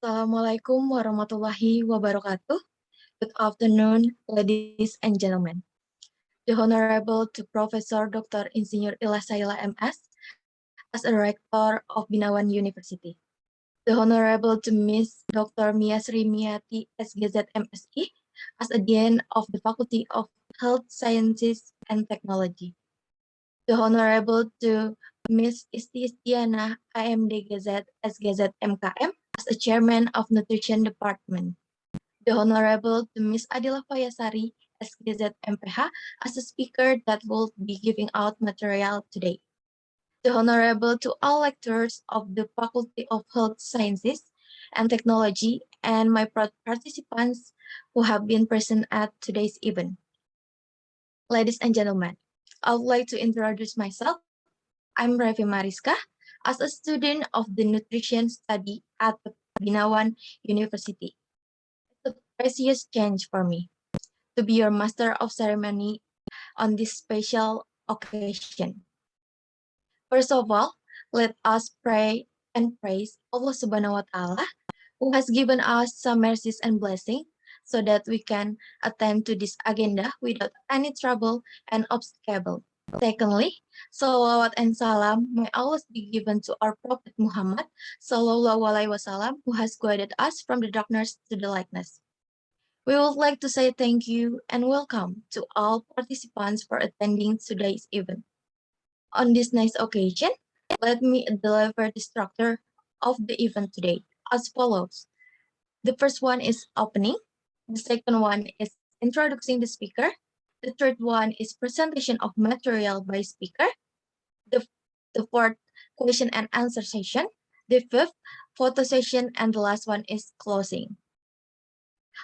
Assalamualaikum warahmatullahi wabarakatuh. Good afternoon, ladies and gentlemen. The Honorable to Professor Dr. Insinyur Ilasaila MS as a Rector of Binawan University. The Honorable to Miss Dr. Mia Srimiati SGZ MSc as a Dean of the Faculty of Health Sciences and Technology. The Honorable to Miss Istiana IMDGZ SGZ MKM as a Chairman of Nutrition Department. The Honorable to Miss Adhila Fayasari SGZ MPH as a speaker that will be giving out material today. The Honorable to all lecturers of the Faculty of Health Sciences and Technology and my participants who have been present at today's event. Ladies and gentlemen, I would like to introduce myself. I'm Refi Mariska as a student of the nutrition study at the Binawan University. It's a precious change for me to be your master of ceremony on this special occasion. First of all, let us pray and praise Allah Subhanahu wa Ta'ala who has given us some mercies and blessing so that we can attend to this agenda without any trouble and obstacle. Secondly, salawat and salam may always be given to our Prophet Muhammad Sallallahu Alaihi Wasallam who has guided us from the darkness to the lightness. We would like to say thank you and welcome to all participants for attending today's event. On this nice occasion, let me deliver the structure of the event today as follows. The first one is opening, the second one is introducing the speaker, the third one is presentation of material by speaker, the fourth question and answer session, the fifth photo session, and the last one is closing.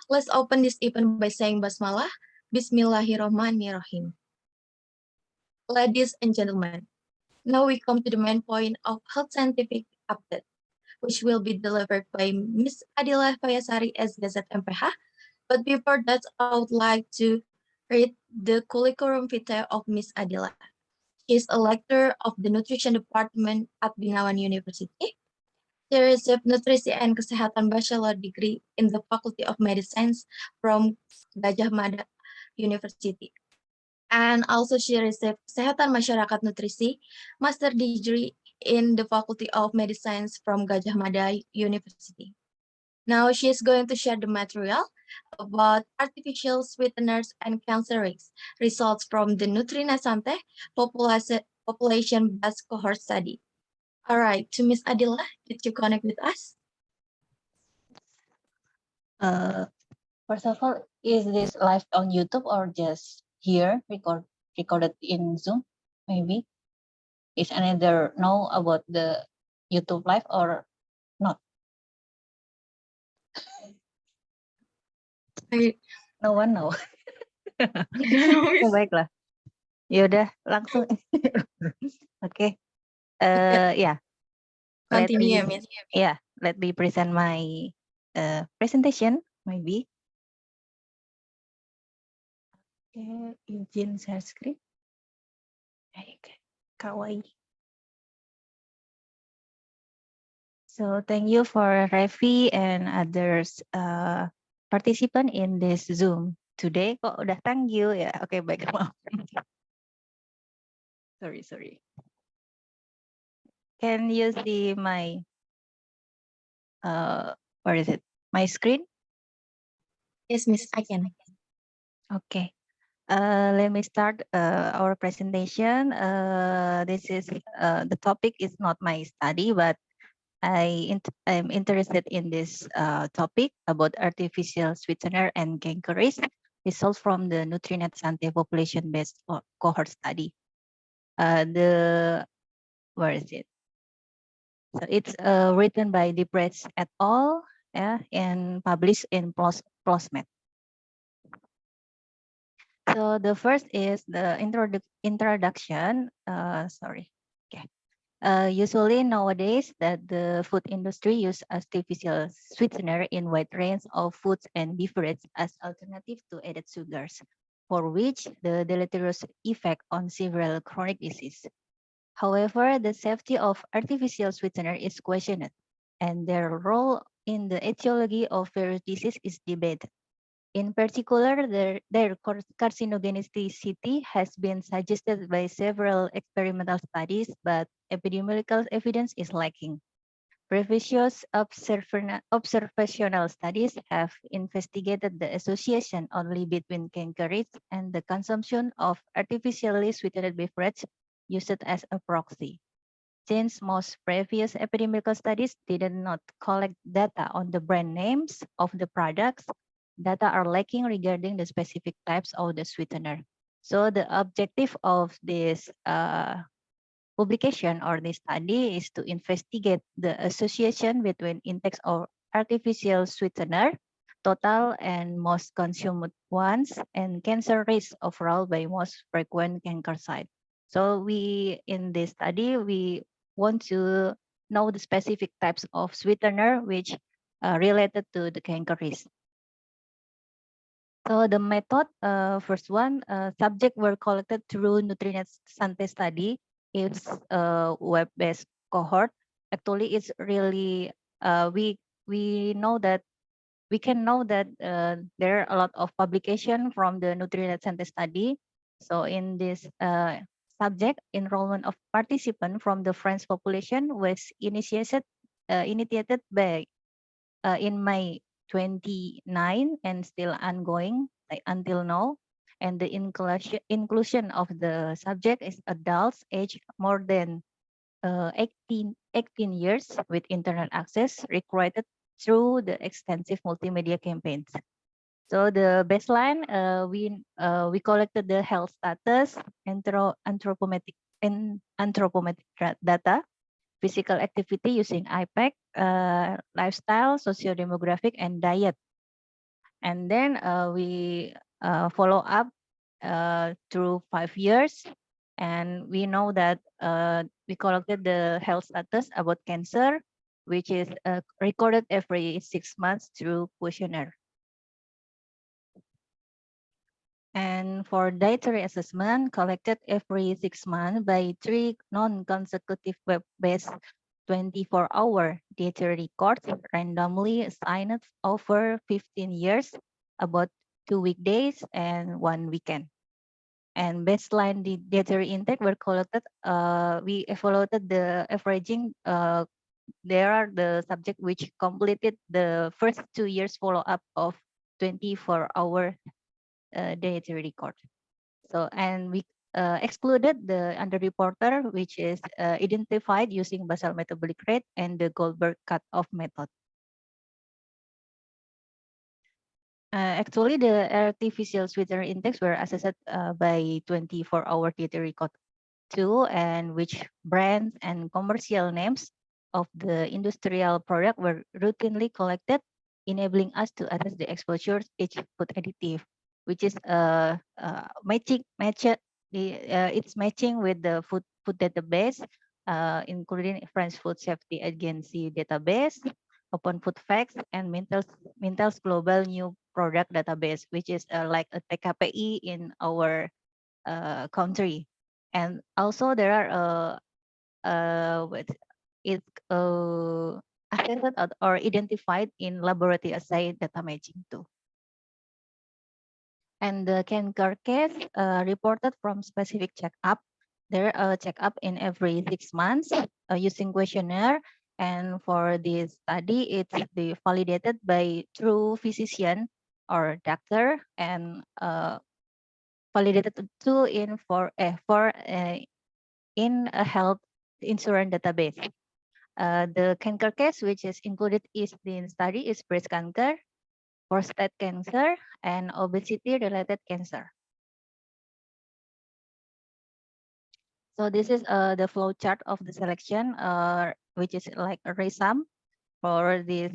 Let's open this event by saying Basmalah, Bismillahirrahmanirrahim. Ladies and gentlemen, now we come to the main point of health scientific update, which will be delivered by Ms. Adhila Fayasari SGZ MPH. But before that, I would like to read the curriculum vitae of Ms. Adhila. She is a lecturer of the Nutrition Department at Binawan University. She received Nutrisi and Kesehatan Bachelor degree in the Faculty of Medicine from Gajah Mada University. And also she received Kesehatan Masyarakat Nutrisi Master degree in the Faculty of Medicine from Gajah Mada University. Now she is going to share the material about artificial sweeteners and cancer risks, results from the NutriNet-Sante population-based cohort study. All right, to Ms. Adhila, did you connect with us? First of all, is this live on YouTube or just here recorded in Zoom? Maybe is another know about the YouTube live or not? No one know. Baiklah. Yaudah langsung. Oke. Yeah. Continue, Miss. Yeah. Let me present my presentation. Maybe. Okay, izin share screen. Okay, kawaii. So thank you for Refi and others participant in this Zoom today. Kok udah thank you ya? Oke, baik, maaf. Sorry. Can you see my where is it? My screen? Yes, Miss, I can. Okay. Let me start our presentation. This is the topic is not my study, but I'm interested in this topic about artificial sweetener and cankeris results from the NutriNet-Sante population-based cohort study. Where is it? So it's written by Depress et al. Yeah, and published in PLOS-MED. So the first is the introduction. Sorry. Okay. Usually nowadays that the food industry use artificial sweetener in wide range of foods and beverages as alternative to added sugars, for which the deleterious effect on several chronic disease. However, the safety of artificial sweetener is questioned, and their role in the etiology of various disease is debated. In particular, their carcinogenicity has been suggested by several experimental studies, but epidemiological evidence is lacking. Previous observational studies have investigated the association only between canker rates and the consumption of artificially sweetened beverage used as a proxy. Since most previous epidemiological studies did not collect data on the brand names of the products, data are lacking regarding the specific types of the sweetener. So the objective of this publication or this study is to investigate the association between intakes of artificial sweetener, total and most consumed ones, and cancer risk overall by most frequent cancer site. So we, in this study, we want to know the specific types of sweetener which related to the cancer risk. So the method, first one, subject were collected through NutriNet-Sante study. It's a web-based cohort. Actually, it's really we know that we can know that there are a lot of publication from the NutriNet-Sante study. So in this subject, enrollment of participant from the French population was initiated by in May 29 and still ongoing like until now. And the inclusion of the subject is adults aged more than 18 years with internet access required through the extensive multimedia campaigns. So the baseline, we collected the health status, anthropometric data, physical activity using IPAC, lifestyle, socio-demographic, and diet. And then we follow up through 5 years. And we know that we collected the health status about cancer, which is recorded every 6 months through questionnaire. And for dietary assessment, collected every 6 months by 3 non-consecutive web-based 24-hour dietary records randomly assigned over 15 years, about 2 weekdays and 1 weekend. And baseline dietary intake were collected. We evaluated the averaging. There are the subject which completed the first 2 years follow-up of 24-hour dietary record. So, and we excluded the underreporter, which is identified using basal metabolic rate and the Goldberg cutoff method. Actually, the artificial sweetener index were assessed by 24-hour dietary record too, and which brands and commercial names of the industrial product were routinely collected, enabling us to assess the exposure to each food additive, which is it's matching with the food database, including French Food Safety Agency database, Open Food Facts, and Mintel's Global New Product Database, which is like a TKPI in our country. And also there are it's assessed or identified in laboratory assay data matching too. And the cancer case reported from specific checkup. There are checkup in every 6 months using questionnaire. And for this study, it's validated by true physician or doctor and validated to in in a health insurance database. The cancer case which is included is the study is breast cancer, prostate cancer, and obesity-related cancer. So this is the flow chart of the selection, which is like a resum for this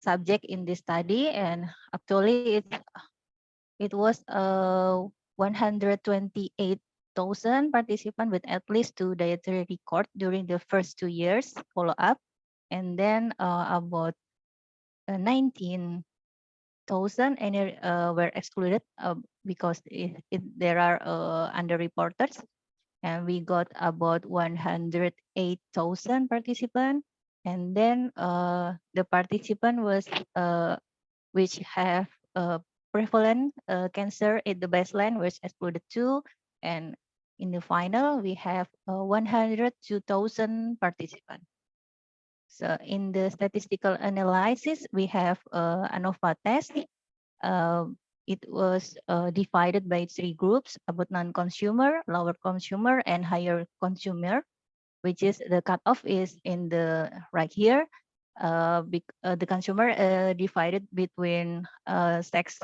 subject in this study, and actually it was 128,000 participants with at least 2 dietary record during the first 2 years follow-up, and then about 19,000 were excluded because there are underreporters, and we got about 108,000 participants, And then the participant was which have prevalent cancer at the baseline was excluded too. And in the final, we have 102,000 participants. So in the statistical analysis, we have ANOVA test. It was divided by 3 groups about non-consumer, lower consumer, and higher consumer, which is the cutoff is in the right here. The consumer divided between sex,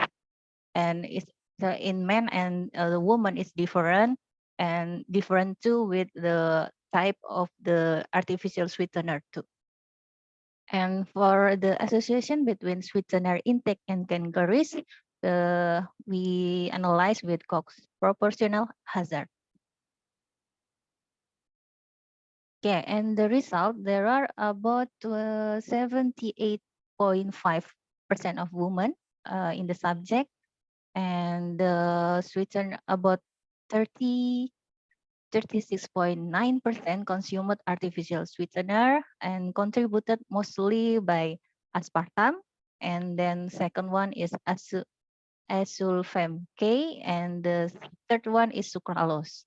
and it's in men and the woman is different, and different too with the type of the artificial sweetener too. And for the association between sweetener intake and cancers, we analyze with Cox proportional hazard. Okay, and the result, there are about 78.5% of women in the subject, and the sweetener about 36.9% consumed artificial sweetener and contributed mostly by aspartame. And then second one is asulfame K, and the third one is sucralose,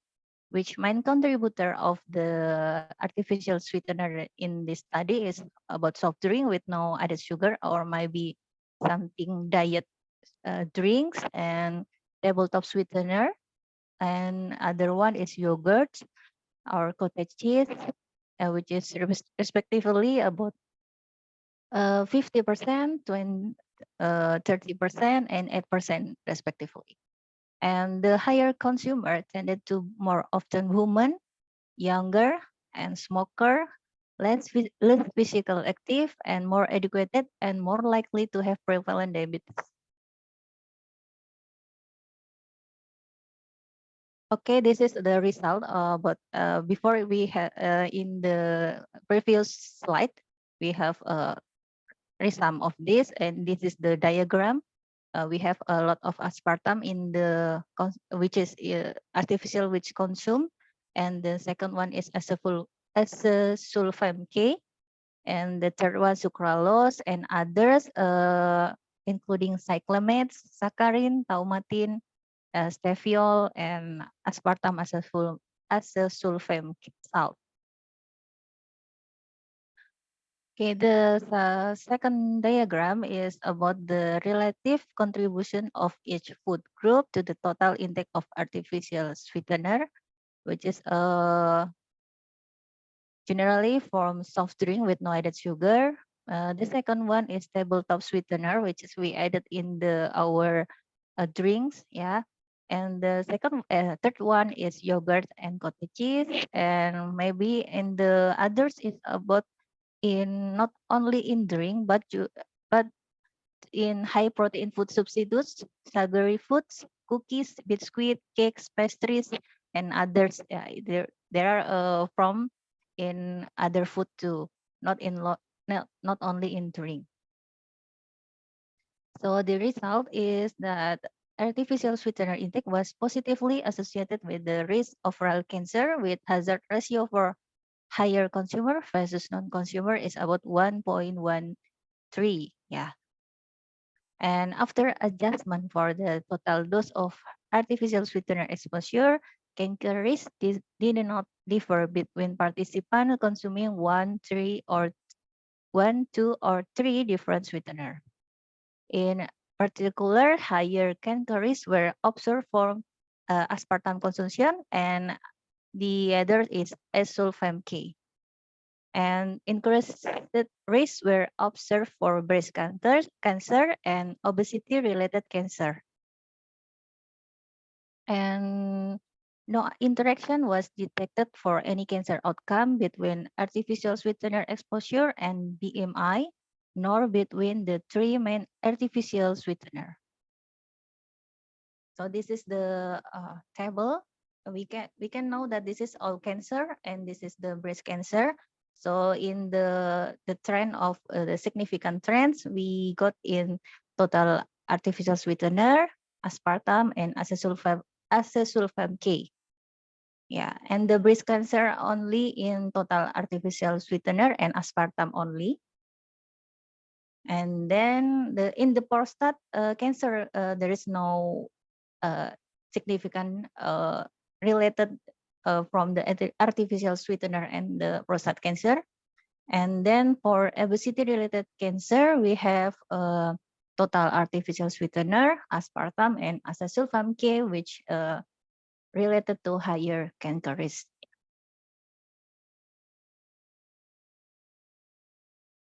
which main contributor of the artificial sweetener in this study is about soft drink with no added sugar, or maybe something diet drinks and tabletop sweetener. And other one is yogurt or cottage cheese, which is respectively about 50%, 30%, and 8% respectively. And the higher consumer tended to more often women, younger, and smoker, less physical active, and more educated, and more likely to have prevalent diabetes. Okay, this is the result. But before we had in the previous slide, we have a resum of this, and this is the diagram. We have a lot of aspartame in the which is artificial, which consume, and the second one is asulfame K, and the third one sucralose and others, including cyclamates, saccharin, taumatin, steviol, and aspartame asulfame salt. Okay, the second diagram is about the relative contribution of each food group to the total intake of artificial sweetener, which is generally from soft drink with no added sugar. The second one is tabletop sweetener, which is we added in our drinks, yeah. And the third one is yogurt and cottage cheese, and maybe in the others is about in not only in drink but in high protein food substitutes, sugary foods, cookies, biscuit, cakes, pastries, and others. There are from in other food too, not not only in drink. So the result is that artificial sweetener intake was positively associated with the risk of oral cancer, with hazard ratio for higher consumer versus non-consumer is about 1.13. Yeah. And after adjustment for the total dose of artificial sweetener exposure, cancer risk did not differ between participants consuming one, two, or three different sweetener. In particular, higher cancer risks were observed for aspartame consumption, and the other is asulfame K. And increased risks were observed for breast cancer and obesity-related cancer. And no interaction was detected for any cancer outcome between artificial sweetener exposure and BMI, nor between the three main artificial sweetener. So this is the table. We can know that this is all cancer and this is the breast cancer. So in the trend of the significant trends, we got in total artificial sweetener, aspartame, and acesulfame K. Yeah, and the breast cancer only in total artificial sweetener and aspartame only. And then in the prostate cancer, there is no significant related from the artificial sweetener and the prostate cancer. And then for obesity-related cancer, we have total artificial sweetener, aspartame, and azasulfame K, which related to higher cancer risk.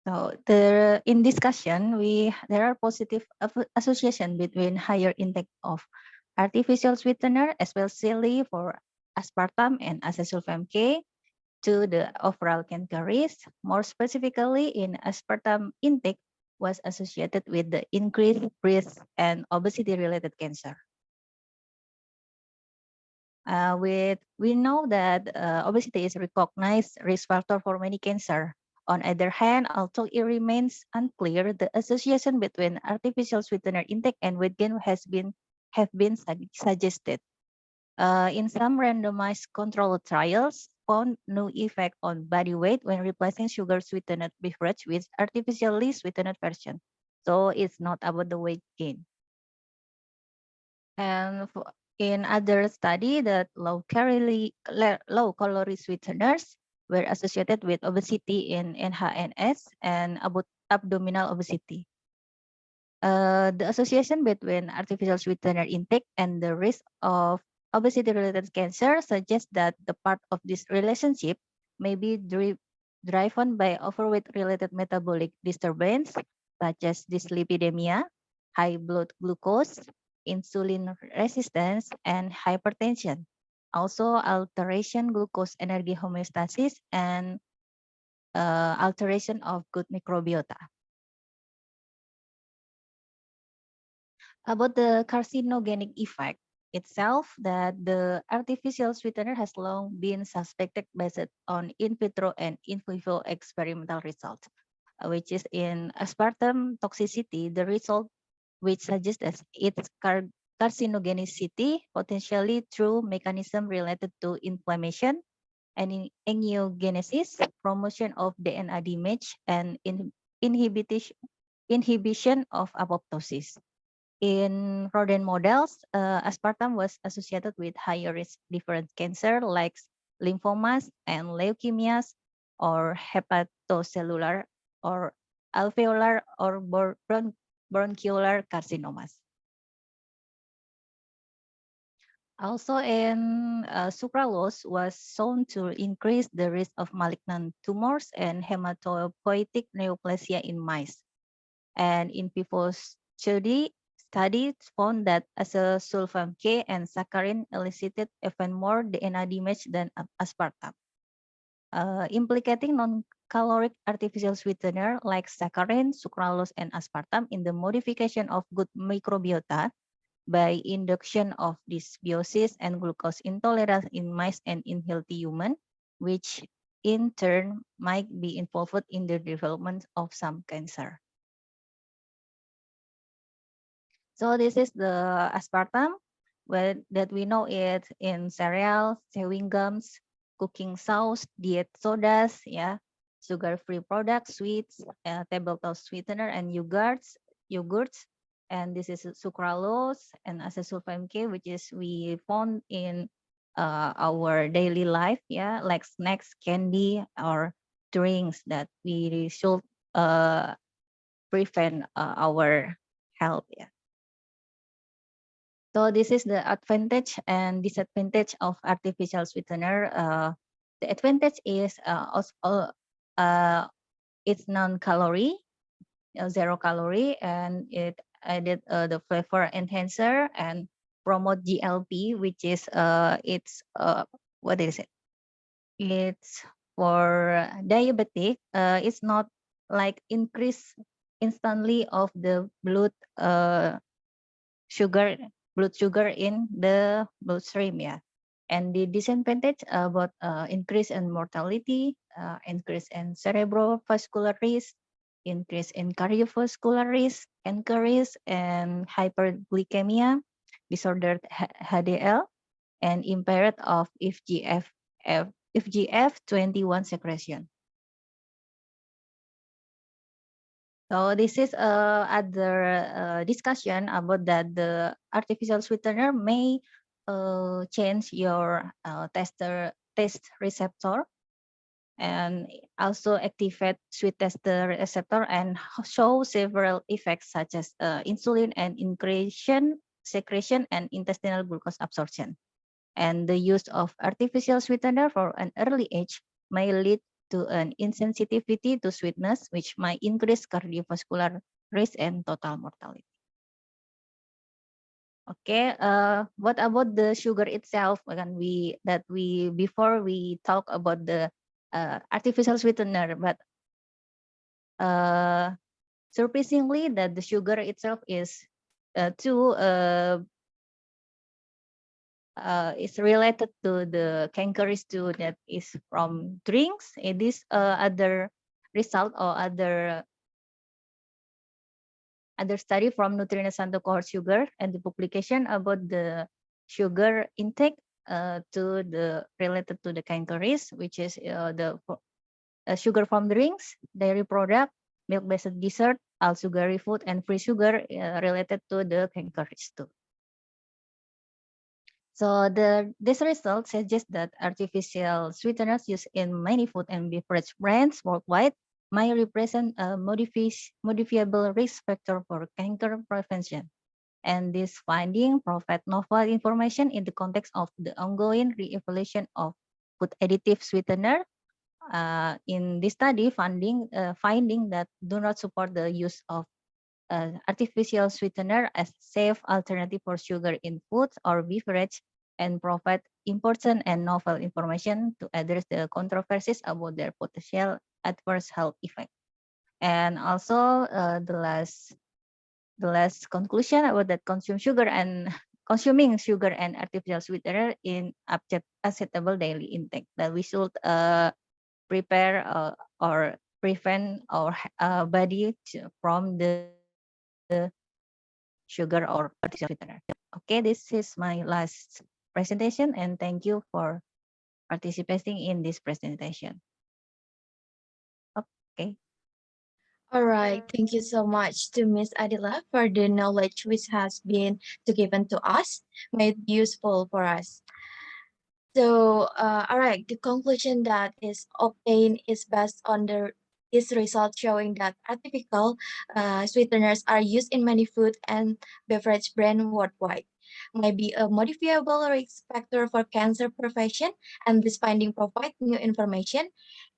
So in discussion, there are positive association between higher intake of artificial sweetener, especially for aspartame and azasulfame K, to the overall cancer risk. More specifically, in aspartame intake was associated with the increased risk and obesity-related cancer. We know that obesity is a recognized risk factor for many cancer. On other hand, although it remains unclear, the association between artificial sweetener intake and weight gain have been suggested. In some randomized controlled trials, found no effect on body weight when replacing sugar sweetened beverage with artificially sweetened version. So it's not about the weight gain. And in other study, that low-calorie sweeteners were associated with obesity in NHNS and abdominal obesity. The association between artificial sweetener intake and the risk of obesity-related cancer suggests that the part of this relationship may be driven by overweight-related metabolic disturbance, such as dyslipidemia, high blood glucose, insulin resistance, and hypertension. Also, alteration glucose energy homeostasis and alteration of gut microbiota. About the carcinogenic effect itself, that the artificial sweetener has long been suspected based on in vitro and in vivo experimental results, which is in aspartame toxicity, the result which suggests that its carcinogenicity potentially through mechanism related to inflammation and angiogenesis, promotion of DNA damage, and inhibition of apoptosis. In rodent models, aspartame was associated with higher risk different cancer like lymphomas and leukemias, or hepatocellular or alveolar or bronchial carcinomas. Also in sucralose was shown to increase the risk of malignant tumors and hematopoietic neoplasia in mice. And in vivo studies found that azasulfame K and saccharin elicited even more DNA damage than aspartame. Implicating non-caloric artificial sweetener like saccharin, sucralose, and aspartame in the modification of gut microbiota by induction of dysbiosis and glucose intolerance in mice and in healthy human, which in turn might be involved in the development of some cancer. So this is the aspartame that we know it in cereals, chewing gums, cooking sauce, diet sodas, yeah, sugar-free products, sweets, tabletop sweetener, and yogurts. And this is sucralose and azasulfame K, which is we found in our daily life, yeah, like snacks, candy, or drinks that we should prevent our health. Yeah. So this is the advantage and disadvantage of artificial sweetener. The advantage is it's non-calorie, 0 calorie, and it added the flavor enhancer and promote GLP, which is it's what is it? It's for diabetic. It's not like increase instantly of the blood sugar in the bloodstream, yeah. And the disadvantage about increase in mortality, increase in cerebrovascular risk, increase in cardiovascular risk, cancer risk, and hyperglycemia, disordered HDL, and impaired of FGF21 secretion. So this is other discussion about that the artificial sweetener may change your taste receptor and also activate sweet taster receptor and show several effects such as insulin and secretion and intestinal glucose absorption. And the use of artificial sweetener for an early age may lead to an insensitivity to sweetness, which might increase cardiovascular risk and total mortality. Okay, what about the sugar itself? Before we talk about the artificial sweetener, but surprisingly, that the sugar itself is is related to the cancerous too that is from drinks. It is other result or other study from NutriNet-Sante cohort sugar and the publication about the sugar intake to the related to the cancerous, which is the sugar from drinks, dairy product, milk-based dessert, all sugary food, and free sugar related to the cancerous too. So this result suggests that artificial sweeteners used in many food and beverage brands worldwide may represent a modifiable risk factor for cancer prevention. And this finding provide novel information in the context of the ongoing re-evaluation of food additive sweetener. In this study, finding that do not support the use of artificial sweetener as safe alternative for sugar in foods or beverage and provide important and novel information to address the controversies about their potential adverse health effect. And also the last conclusion about that consuming sugar and artificial sweetener in acceptable daily intake, that we should prepare or prevent our body from the sugar or artificial sweetener. Okay, this is my last presentation, and thank you for participating in this presentation. Okay. All right, thank you so much to Miss Adhila for the knowledge which has been given to us, made useful for us. So, all right, the conclusion that is obtained is based on this result showing that artificial sweeteners are used in many food and beverage brands worldwide. Might be a modifiable risk factor for cancer prevention, and this finding provide new information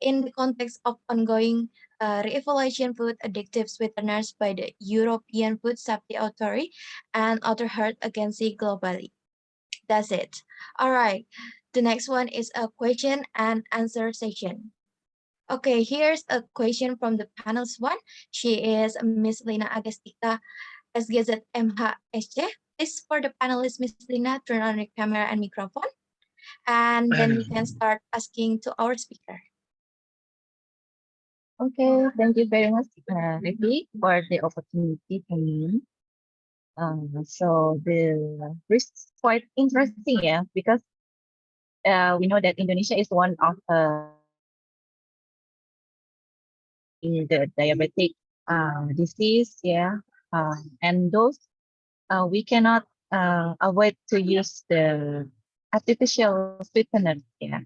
in the context of ongoing re-evaluation food addictive sweeteners by the European Food Safety Authority and other health agency globally. That's it. All right. The next one is a question and answer session. Okay, here's a question from the panelist one. She is Miss Lina Agestika, SGZ MHSc. Please, for the panelist, Miss Lina, turn on your camera and microphone. And then we can start asking to our speaker. Okay, thank you very much, Refi, for the opportunity to me. So the risk is quite interesting, yeah, because we know that Indonesia is one of in the diabetic disease, yeah, and those we cannot avoid to use the artificial sweeteners, yeah.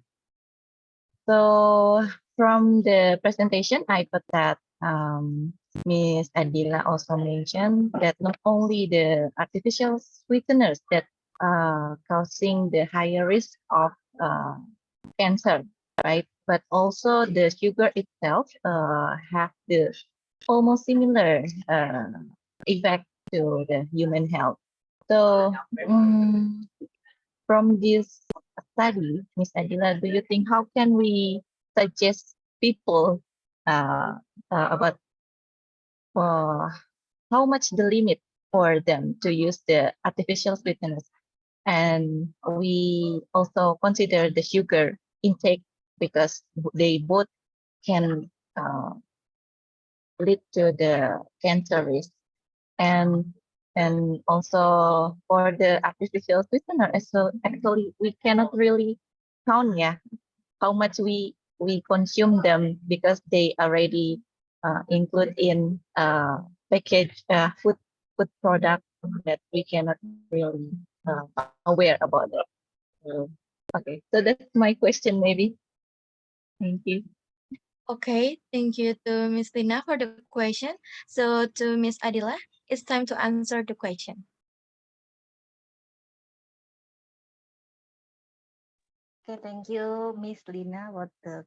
So from the presentation, I thought that Ms. Adhila also mentioned that not only the artificial sweeteners that causing the higher risk of cancer, right? But also the sugar itself have the almost similar effect to the human health. So from this study, Ms. Adhila, do you think how can we suggest people about how much the limit for them to use the artificial sweeteners? And we also consider the sugar intake because they both can lead to the cancer risk. And And also for the artificial sweetener, so actually we cannot really count, yeah, how much we consume them because they already include in package food product that we cannot really aware about it. So, okay, so that's my question maybe. Thank you. Okay, thank you to Ms. Lina for the question. So to Ms. Adhila, it's time to answer the question. Okay, thank you, Miss Lina, what the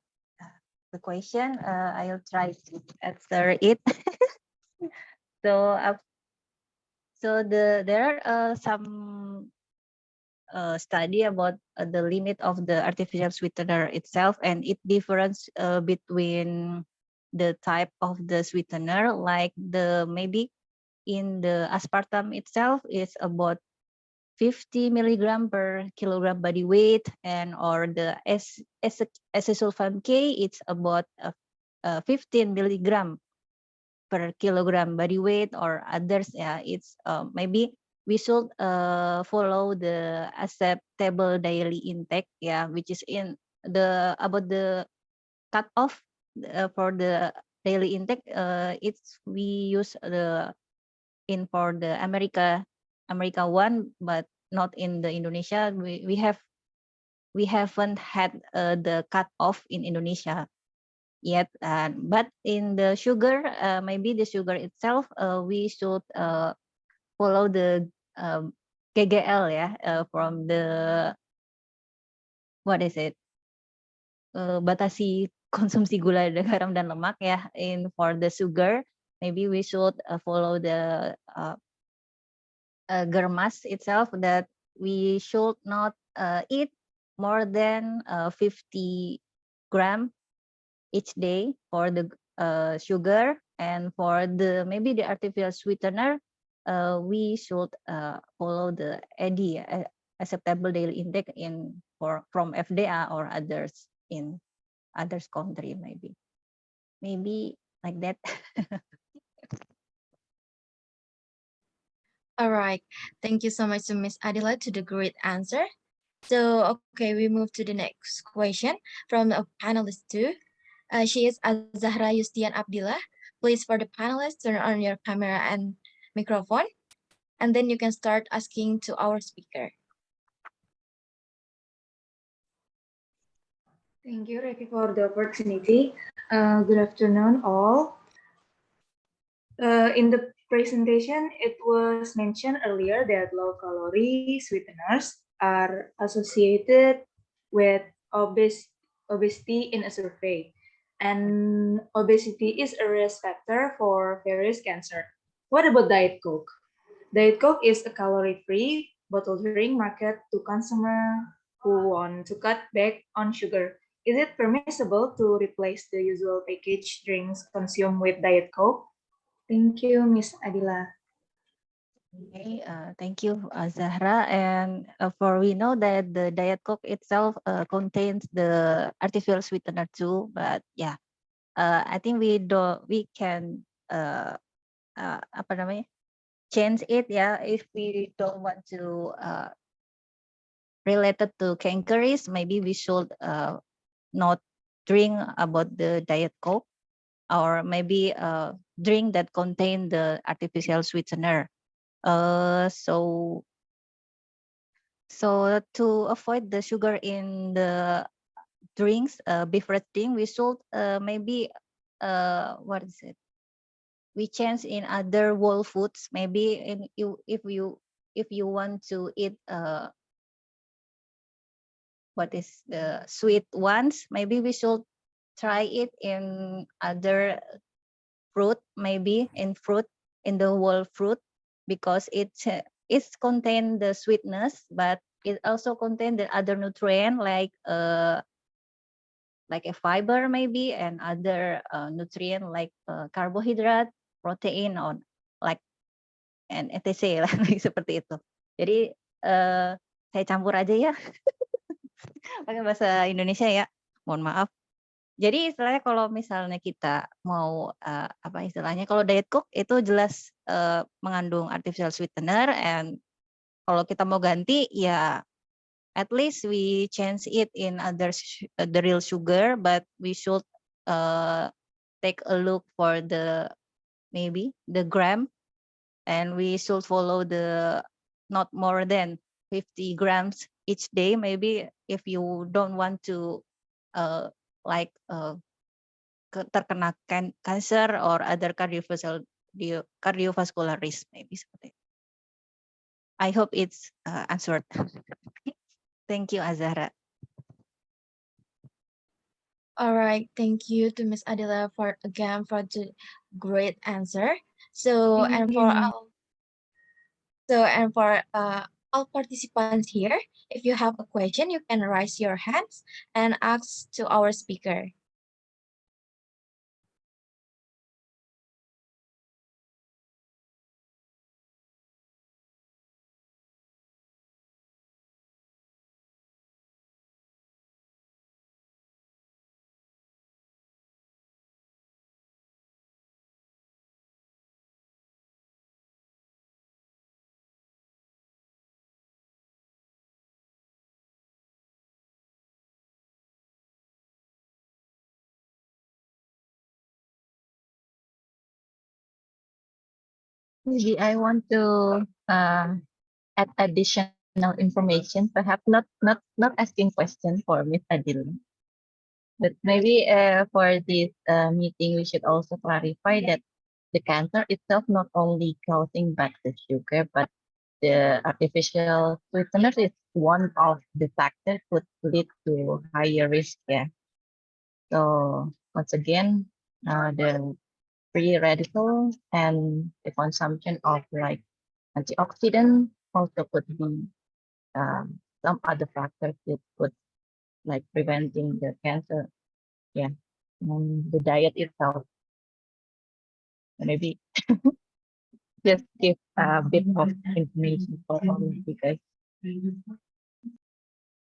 question. I'll try to answer it. So, there are some study about the limit of the artificial sweetener itself, and it difference between the type of the sweetener, like the maybe in the aspartame itself is about 50 milligram per kilogram body weight, and or the acesulfame K, it's about 15 milligram per kilogram body weight, or others, yeah, it's maybe we should follow the acceptable daily intake, yeah, which is in the about the cutoff for the daily intake. It's we use the in for the America one, but not in the Indonesia. We haven't had the cutoff in Indonesia yet, but in the sugar, maybe the sugar itself, we should follow the KGL, yeah, from the what is it, batasi konsumsi gula, garam dan lemak, ya. In for the sugar, maybe we should follow the germas itself, that we should not eat more than 50 gram each day for the sugar. And for the maybe the artificial sweetener, we should follow the AD, acceptable daily intake, in for from FDA or others in others country, maybe like that. All right, thank you so much to Ms. Adhila to the great answer. So, okay, we move to the next question from a panelist two. She is Azzahra Yustian Abdila. Please, for the panelists, turn on your camera and microphone, and then you can start asking to our speaker. Thank you, Refi, for the opportunity. Good afternoon, all. In the presentation, it was mentioned earlier that low-calorie sweeteners are associated with obesity in a survey, and obesity is a risk factor for various cancer. What about Diet Coke? Diet Coke is a calorie-free bottled drink marketed to consumers who want to cut back on sugar. Is it permissible to replace the usual packaged drinks consumed with Diet Coke? Thank you, Miss Adhila. Okay, thank you, Azzahra. And for we know that the Diet Coke itself contains the artificial sweetener too, but yeah, I think we can apa namanya, change it, yeah, if we don't want to related to cankeries, maybe we should not drink about the Diet Coke, or maybe drink that contain the artificial sweetener. So to avoid the sugar in the drinks, beverage drink, we should maybe what is it? We change in other whole foods. Maybe if you want to eat what is the sweet ones, maybe we should try it in other fruit, maybe in the whole fruit, because it's contain the sweetness, but it also contain the other nutrient, like a fiber maybe, and other nutrient like carbohydrate, protein, or like and etc. lah, seperti itu. Jadi saya campur aja ya pakai bahasa Indonesia ya, mohon maaf. Jadi istilahnya kalau misalnya kita mau apa istilahnya kalau diet coke itu jelas mengandung artificial sweetener, and kalau kita mau ganti ya at least we change it in other the real sugar, but we should take a look for the maybe the gram, and we should follow the not more than 50 grams each day, maybe if you don't want to like terkena cancer or other cardiovascular risk, maybe seperti itu. I hope it's answered. Thank you, Azzahra. All right, thank you to Miss Adhila for the great answer. So and for all participants here, if you have a question, you can raise your hands and ask to our speaker. Maybe I want to add additional information, perhaps not asking question for Miss Adhila. But maybe for this meeting, we should also clarify that the cancer itself not only causing bad the sugar, but the artificial sweeteners is one of the factors could lead to higher risk. Yeah. So once again, the free radicals and the consumption of like antioxidant also could be some other factors that could like preventing the cancer. Yeah, and the diet itself. Maybe just give a bit of information for all of you guys.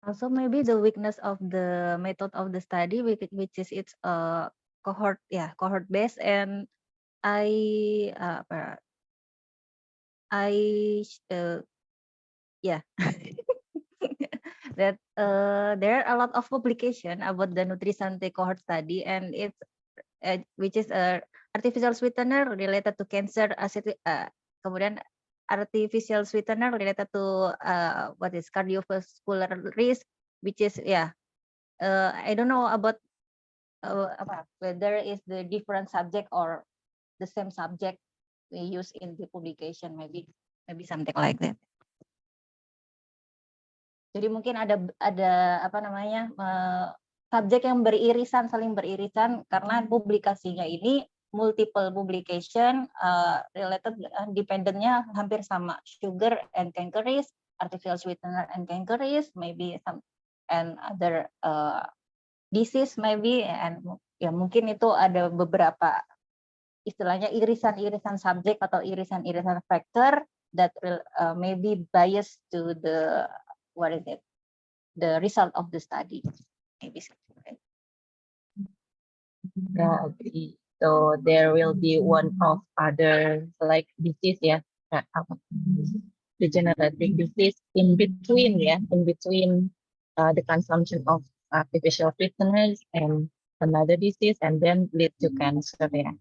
Also, maybe the weakness of the method of the study, which is it's cohort based, and I yeah that there are a lot of publication about the NutriSante cohort study, and it's which is a artificial sweetener related to cancer, kemudian artificial sweetener related to what is cardiovascular risk, which is I don't know about whether it's the different subject or the same subject we use in the publication, maybe something like that. Jadi mungkin ada apa namanya subjek yang saling beririsan karena publikasinya ini multiple publication related dependentnya hampir sama, sugar and cancer risk, artificial sweetener and cancer risk, maybe some and other disease maybe, and ya mungkin itu ada beberapa istilahnya irisan-irisan subjek atau irisan-irisan factor that will maybe biased to the the result of the study. Maybe something like that. Yeah, agree. So there will be one of other like disease, degenerative disease in between, the consumption of artificial sweeteners and another disease, and then lead to cancer. Yeah.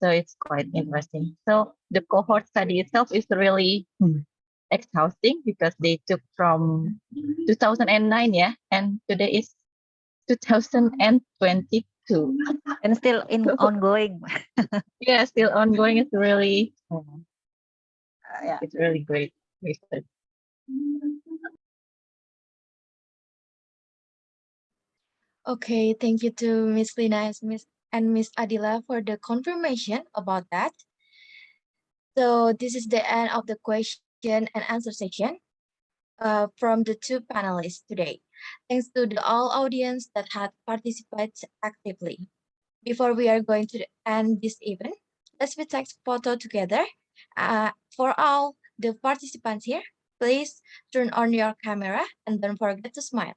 So it's quite interesting. So the cohort study itself is really exhausting because they took from 2009, and today is 2022. And still ongoing. Yeah, still ongoing. It's really, it's really great research. Okay, thank you to Miss Lina and Miss Adhila for the confirmation about that. So this is the end of the question and answer section from the two panelists today. Thanks to the all audience that had participated actively. Before we are going to end this event, let's take photo together. For all the participants here, please turn on your camera and don't forget to smile.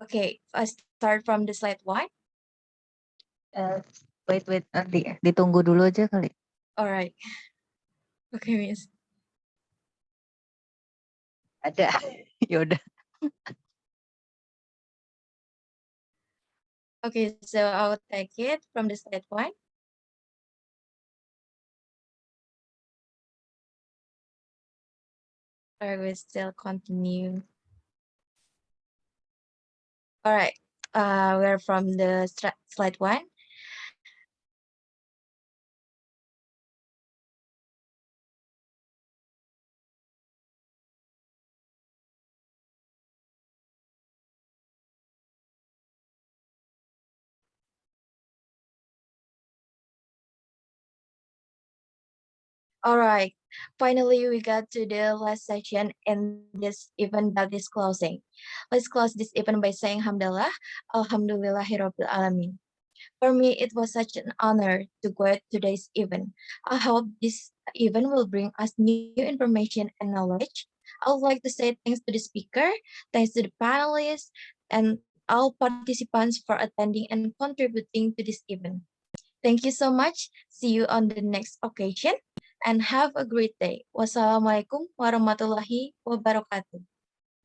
Okay, I start from the slide 1. Wait, ditunggu dulu aja kali. All right. Okay, Miss. Ada. Yaudah. Okay, so I'll take it from the slide 1. I will still continue. All right, we're from the slide 1. All right, finally we got to the last section in this event that is closing. Let's close this event by saying Alhamdulillah, Alhamdulillahirabbil alamin. For me, it was such an honor to go at today's event. I hope this event will bring us new information and knowledge. I would like to say thanks to the speaker, thanks to the panelists, and all participants for attending and contributing to this event. Thank you so much. See you on the next occasion and have a great day. Wassalamualaikum warahmatullahi wabarakatuh.